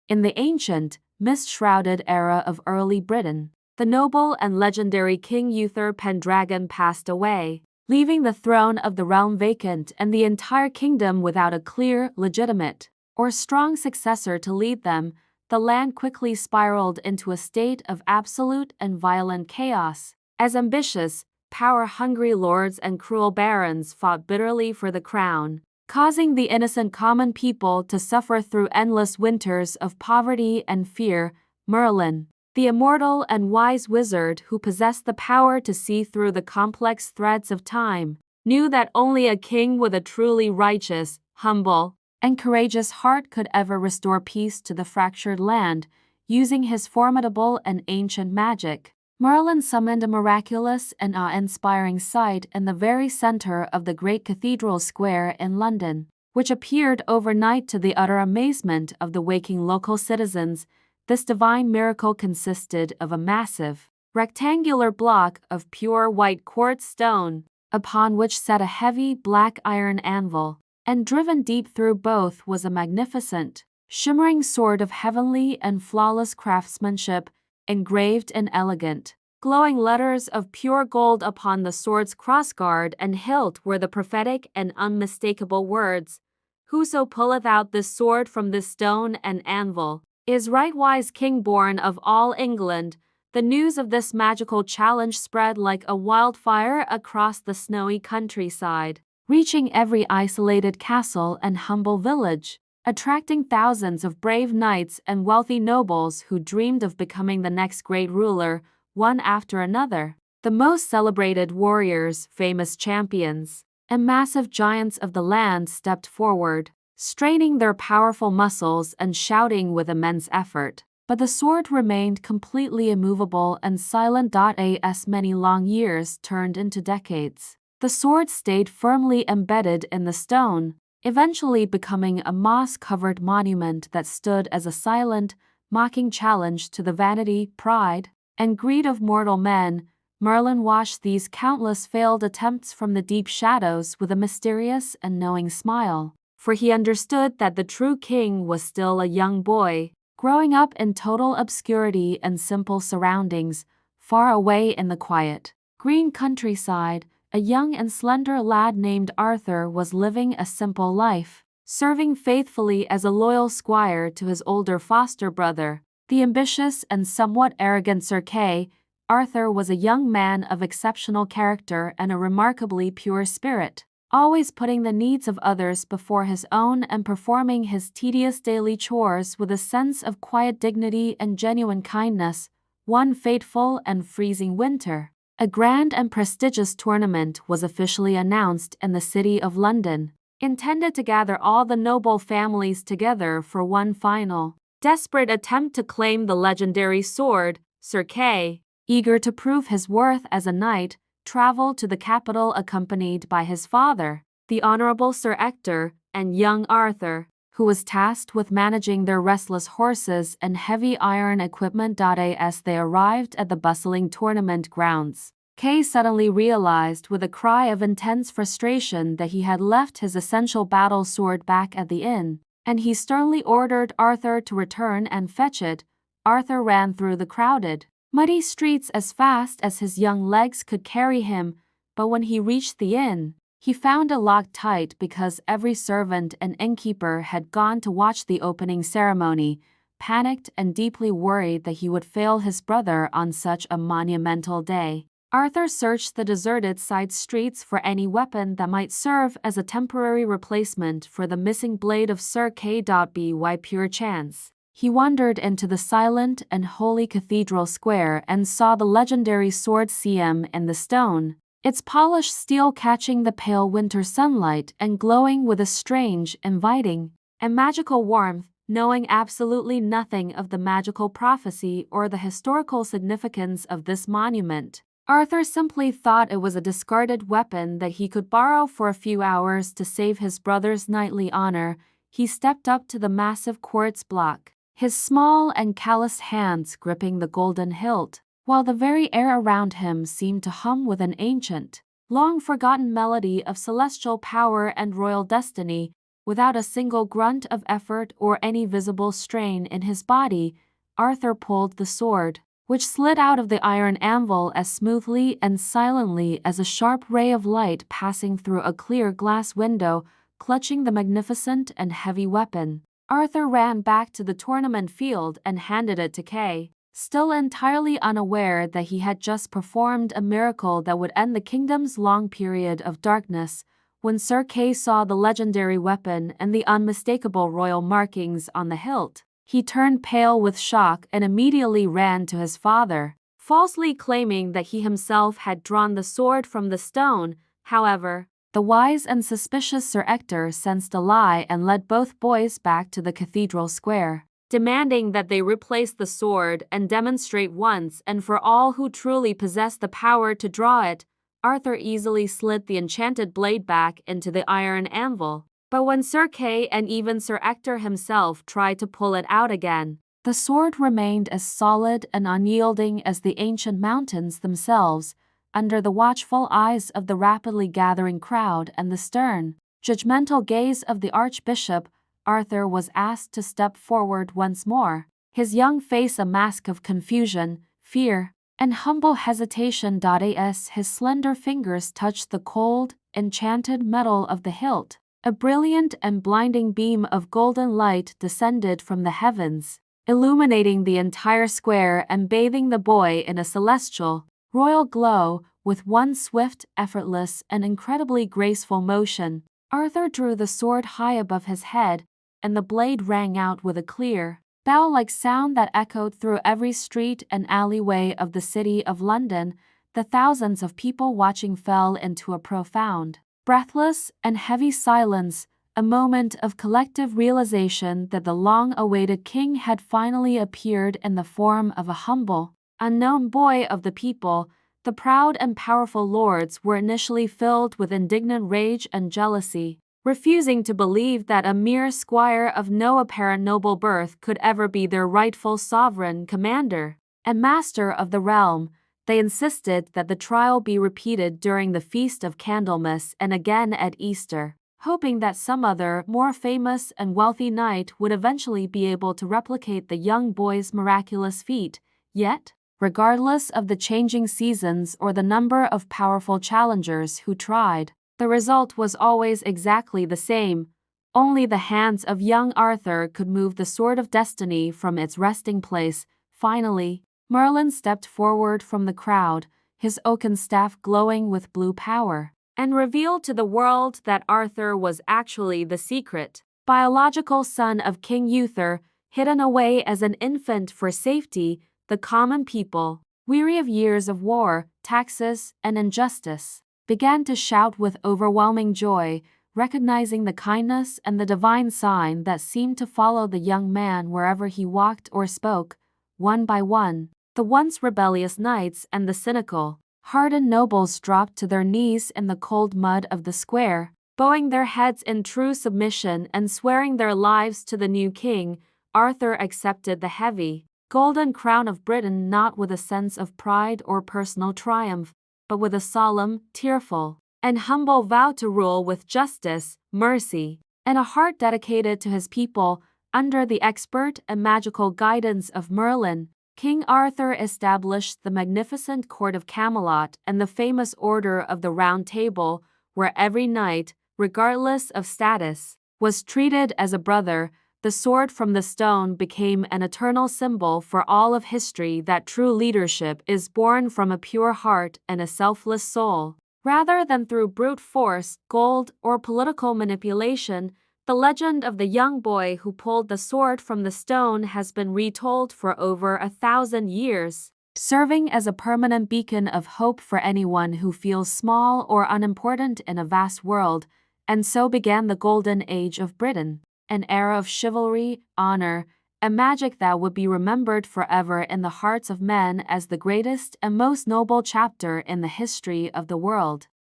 In the ancient, mist-shrouded era of early Britain, the noble and legendary King Uther Pendragon passed away, leaving the throne of the realm vacant and the entire kingdom without a clear, legitimate, or strong successor to lead them. The land quickly spiraled into a state of absolute and violent chaos, as ambitious, power-hungry lords and cruel barons fought bitterly for the crown, causing the innocent common people to suffer through endless winters of poverty and fear. Merlin, the immortal and wise wizard who possessed the power to see through the complex threads of time, knew that only a king with a truly righteous, humble, and courageous heart could ever restore peace to the fractured land. Using his formidable and ancient magic, Merlin summoned a miraculous and awe-inspiring sight in the very center of the great cathedral square in London, which appeared overnight to the utter amazement of the waking local citizens. This divine miracle consisted of a massive, rectangular block of pure white quartz stone, upon which sat a heavy black iron anvil, and driven deep through both was a magnificent, shimmering sword of heavenly and flawless craftsmanship, engraved in elegant, glowing letters of pure gold. Upon the sword's crossguard and hilt were the prophetic and unmistakable words, "Whoso pulleth out this sword from this stone and anvil is right wise king born of all England." The news of this magical challenge spread like a wildfire across the snowy countryside, reaching every isolated castle and humble village, attracting thousands of brave knights and wealthy nobles who dreamed of becoming the next great ruler. One after another, the most celebrated warriors, famous champions, and massive giants of the land stepped forward, straining their powerful muscles and shouting with immense effort. But the sword remained completely immovable and silent. As many long years turned into decades, the sword stayed firmly embedded in the stone, eventually becoming a moss-covered monument that stood as a silent, mocking challenge to the vanity, pride, and greed of mortal men. Merlin watched these countless failed attempts from the deep shadows with a mysterious and knowing smile, for he understood that the true king was still a young boy, growing up in total obscurity and simple surroundings. Far away in the quiet, green countryside, a young and slender lad named Arthur was living a simple life, serving faithfully as a loyal squire to his older foster brother, the ambitious and somewhat arrogant Sir Kay. Arthur was a young man of exceptional character and a remarkably pure spirit, always putting the needs of others before his own and performing his tedious daily chores with a sense of quiet dignity and genuine kindness. One fateful and freezing winter, a grand and prestigious tournament was officially announced in the city of London, intended to gather all the noble families together for one final, desperate attempt to claim the legendary sword. Sir Kay, eager to prove his worth as a knight, traveled to the capital accompanied by his father, the Honorable Sir Ector, and young Arthur, who was tasked with managing their restless horses and heavy iron equipment. As they arrived at the bustling tournament grounds, Kay suddenly realized with a cry of intense frustration that he had left his essential battle sword back at the inn, and he sternly ordered Arthur to return and fetch it. Arthur ran through the crowded, muddy streets as fast as his young legs could carry him, but when he reached the inn, he found it locked tight because every servant and innkeeper had gone to watch the opening ceremony. Panicked and deeply worried that he would fail his brother on such a monumental day, Arthur searched the deserted side streets for any weapon that might serve as a temporary replacement for the missing blade of Sir Kay. By pure chance, he wandered into the silent and holy cathedral square and saw the legendary sword CM in the stone, its polished steel catching the pale winter sunlight and glowing with a strange, inviting, and magical warmth. Knowing absolutely nothing of the magical prophecy or the historical significance of this monument, Arthur simply thought it was a discarded weapon that he could borrow for a few hours to save his brother's knightly honor. He stepped up to the massive quartz block, his small and calloused hands gripping the golden hilt, while the very air around him seemed to hum with an ancient, long-forgotten melody of celestial power and royal destiny. Without a single grunt of effort or any visible strain in his body, Arthur pulled the sword, which slid out of the iron anvil as smoothly and silently as a sharp ray of light passing through a clear glass window. Clutching the magnificent and heavy weapon, Arthur ran back to the tournament field and handed it to Kay, still entirely unaware that he had just performed a miracle that would end the kingdom's long period of darkness. When Sir Kay saw the legendary weapon and the unmistakable royal markings on the hilt, he turned pale with shock and immediately ran to his father, falsely claiming that he himself had drawn the sword from the stone. However, the wise and suspicious Sir Ector sensed a lie and led both boys back to the cathedral square, demanding that they replace the sword and demonstrate once and for all who truly possessed the power to draw it. Arthur easily slid the enchanted blade back into the iron anvil, but when Sir Kay and even Sir Ector himself tried to pull it out again, the sword remained as solid and unyielding as the ancient mountains themselves. Under the watchful eyes of the rapidly gathering crowd and the stern, judgmental gaze of the Archbishop, Arthur was asked to step forward once more, his young face a mask of confusion, fear, and humble hesitation. As his slender fingers touched the cold, enchanted metal of the hilt, a brilliant and blinding beam of golden light descended from the heavens, illuminating the entire square and bathing the boy in a celestial, royal glow. With one swift, effortless, and incredibly graceful motion, Arthur drew the sword high above his head, and the blade rang out with a clear, bell-like sound that echoed through every street and alleyway of the city of London. The thousands of people watching fell into a profound, breathless, and heavy silence, a moment of collective realization that the long-awaited king had finally appeared in the form of a humble, unknown boy of the people. The proud and powerful lords were initially filled with indignant rage and jealousy, refusing to believe that a mere squire of no apparent noble birth could ever be their rightful sovereign, commander, and master of the realm. They insisted that the trial be repeated during the Feast of Candlemas and again at Easter, hoping that some other, more famous and wealthy knight would eventually be able to replicate the young boy's miraculous feat. Yet, regardless of the changing seasons or the number of powerful challengers who tried, the result was always exactly the same. Only the hands of young Arthur could move the sword of destiny from its resting place. Finally, Merlin stepped forward from the crowd, his oaken staff glowing with blue power, and revealed to the world that Arthur was actually the secret, biological son of King Uther, hidden away as an infant for safety. The common people, weary of years of war, taxes, and injustice, began to shout with overwhelming joy, recognizing the kindness and the divine sign that seemed to follow the young man wherever he walked or spoke. One by one, the once rebellious knights and the cynical, hardened nobles dropped to their knees in the cold mud of the square, bowing their heads in true submission and swearing their lives to the new king. Arthur accepted the heavy, golden crown of Britain not with a sense of pride or personal triumph, but with a solemn, tearful, and humble vow to rule with justice, mercy, and a heart dedicated to his people. Under the expert and magical guidance of Merlin, King Arthur established the magnificent court of Camelot and the famous Order of the Round Table, where every knight, regardless of status, was treated as a brother. The sword from the stone became an eternal symbol for all of history that true leadership is born from a pure heart and a selfless soul, rather than through brute force, gold, or political manipulation. The legend of the young boy who pulled the sword from the stone has been retold for over 1,000 years, serving as a permanent beacon of hope for anyone who feels small or unimportant in a vast world. And so began the Golden Age of Britain, an era of chivalry, honor, and magic that would be remembered forever in the hearts of men as the greatest and most noble chapter in the history of the world.